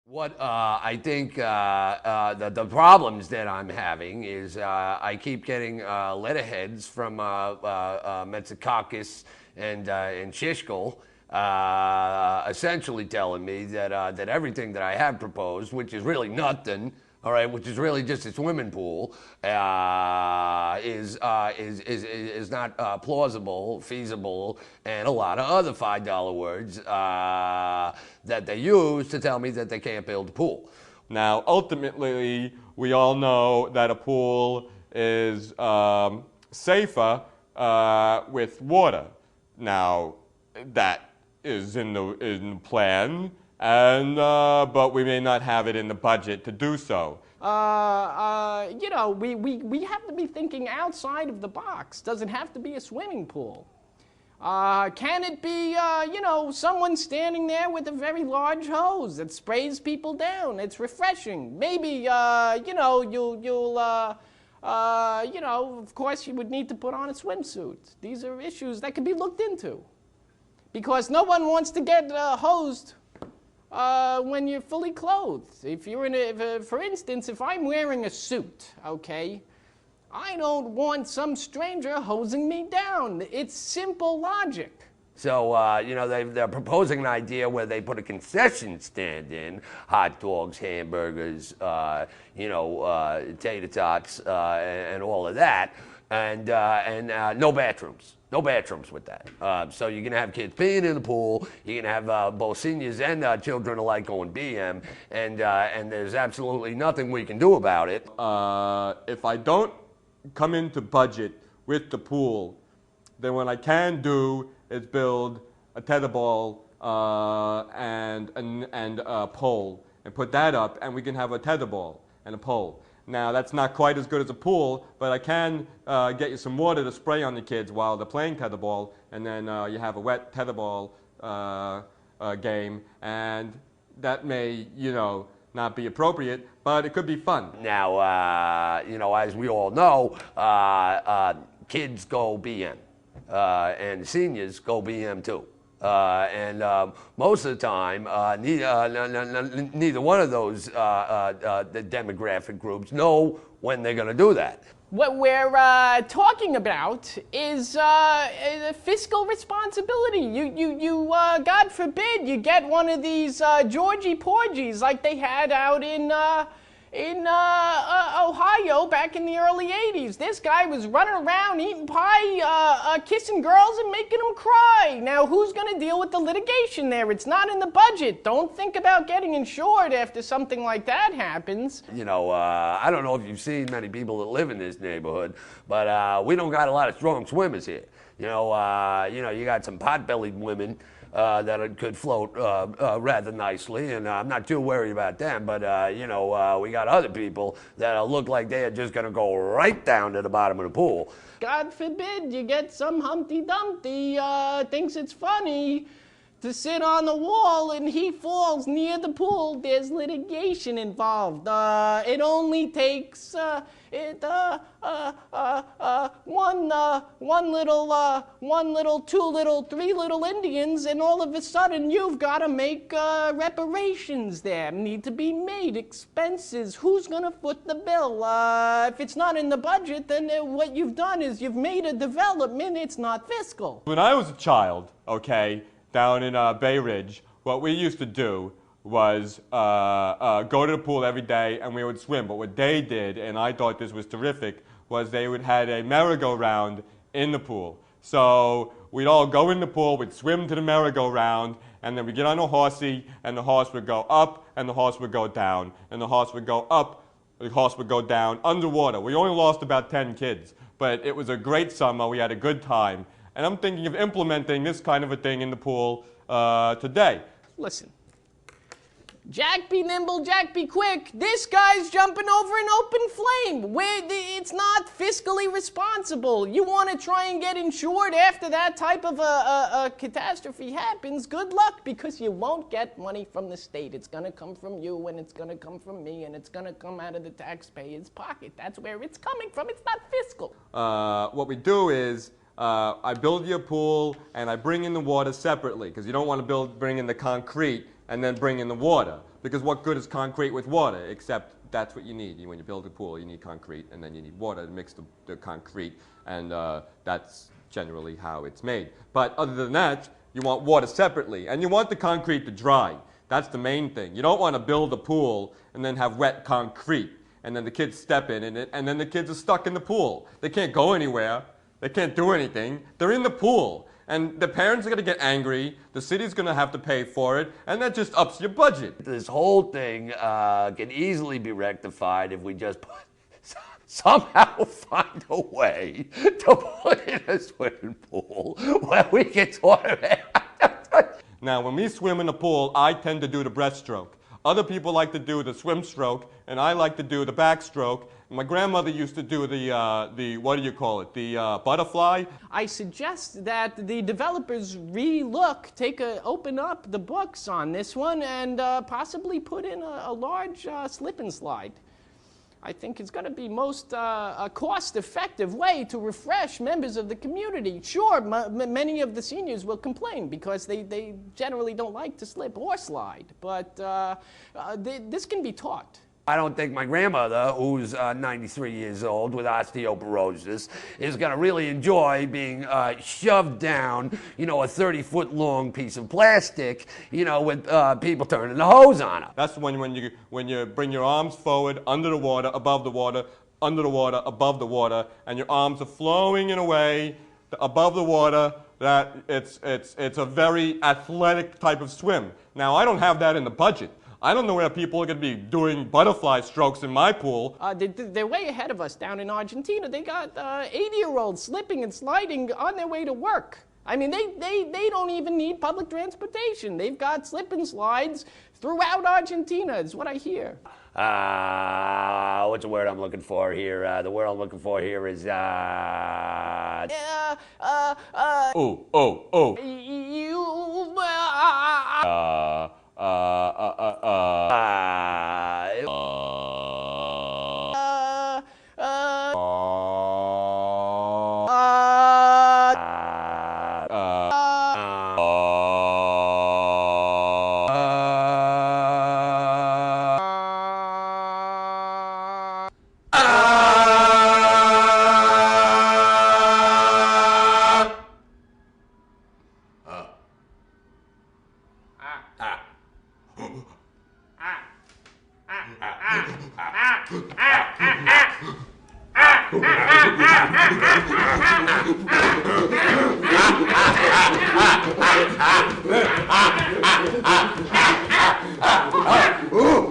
What I think the problems that I'm having is I keep getting letterheads from Metsakakis and Shishkel, essentially telling me that everything that I have proposed, which is really nothing, all right, which is really just a swimming pool, is not plausible, feasible, and a lot of other $5 words that they use to tell me that they can't build a pool. Now, ultimately, we all know that a pool is safer with water. Now, that is in the plan, and but we may not have it in the budget to do so. You know, we have to be thinking outside of the box. Doesn't have to be a swimming pool. Can it be, you know, someone standing there with a very large hose that sprays people down? It's refreshing. Maybe, you know, you know, of course you would need to put on a swimsuit. These are issues that could be looked into. Because no one wants to get hosed when you're fully clothed. If you're in a, for instance, if I'm wearing a suit, okay, I don't want some stranger hosing me down. It's simple logic. So, you know, they're proposing an idea where they put a concession stand in, hot dogs, hamburgers, you know, tater tots, and all of that, and no bathrooms. No bathrooms with that. So you're going to have kids peeing in the pool. You're going to have both seniors and children alike going BM, and there's absolutely nothing we can do about it. If I don't come into budget with the pool, then what I can do is build a tetherball and a pole and put that up, and we can have a tetherball and a pole. Now, that's not quite as good as a pool, but I can get you some water to spray on the kids while they're playing tetherball, and then you have a wet tetherball game, and that may, you know, not be appropriate, but it could be fun. Now, you know, as we all know, kids go BM, and seniors go BM too. And most of the time, neither one of those the demographic groups know when they're going to do that. What we're talking about is fiscal responsibility. You God forbid, you get one of these Georgie Porgies like they had out in Ohio back in the early 80s. This guy was running around eating pie, kissing girls and making them cry. Now, who's going to deal with the litigation there? It's not in the budget. Don't think about getting insured after something like that happens. You know, I don't know if you've seen many people that live in this neighborhood, but we don't got a lot of strong swimmers here. You know, you got some pot-bellied women that could float rather nicely, and I'm not too worried about them, but, you know, we got other people that look like they are just going to go right down to the bottom of the pool. God forbid you get some Humpty Dumpty thinks it's funny to sit on the wall and he falls near the pool. There's litigation involved. It only takes one little, two little, three little Indians, and all of a sudden you've got to make reparations there. Need to be made, expenses. Who's going to foot the bill? If it's not in the budget, then what you've done is you've made a development. It's not fiscal. When I was a child, okay, down in Bay Ridge, what we used to do was go to the pool every day and we would swim. But what they did, and I thought this was terrific, was they would had a merry-go-round in the pool. So we'd all go in the pool, we'd swim to the merry-go-round, and then we'd get on a horsey, and the horse would go up, and the horse would go down, and the horse would go up, the horse would go down, underwater. We only lost about 10 kids, but it was a great summer. We had a good time. And I'm thinking of implementing this kind of a thing in the pool today. Listen, Jack be nimble, Jack be quick. This guy's jumping over an open flame. It's not fiscally responsible. You want to try and get insured after that type of a catastrophe happens, good luck, because you won't get money from the state. It's going to come from you, and it's going to come from me, and it's going to come out of the taxpayer's pocket. That's where it's coming from. It's not fiscal. What we do is I build you a pool and I bring in the water separately, because you don't want to bring in the concrete and then bring in the water, Because what good is concrete with water? Except that's what you need. When you build a pool, you need concrete, and then you need water to mix the concrete, and that's generally how it's made. But other than that, you want water separately, and you want the concrete to dry. That's the main thing. You don't want to build a pool and then have wet concrete, and then the kids step in it, and then the kids are stuck in the pool. They can't go anywhere. They can't do anything. They're in the pool. And the parents are going to get angry, the city's going to have to pay for it, and that just ups your budget. This whole thing can easily be rectified if we just somehow find a way to put in a swimming pool where we can sort of... Now, when we swim in the pool, I tend to do the breaststroke. Other people like to do the swim stroke, and I like to do the backstroke. My grandmother used to do the what do you call it, the butterfly. I suggest that the developers open up the books on this one and possibly put in a large slip and slide. I think it's going to be most a cost-effective way to refresh members of the community. Sure, many of the seniors will complain because they generally don't like to slip or slide, but this can be taught. I don't think my grandmother, who's 93 years old with osteoporosis, is going to really enjoy being shoved down, a 30-foot long piece of plastic, with people turning the hose on her. That's when you bring your arms forward, under the water, above the water, under the water, above the water, and your arms are flowing in a way above the water that it's a very athletic type of swim. Now, I don't have that in the budget. I don't know where people are going to be doing butterfly strokes in my pool. They're way ahead of us down in Argentina. They got 80-year-olds slipping and sliding on their way to work. I mean, they don't even need public transportation. They've got slip and slides throughout Argentina, is what I hear. What's the word I'm looking for here? The word I'm looking for here is, Ooh.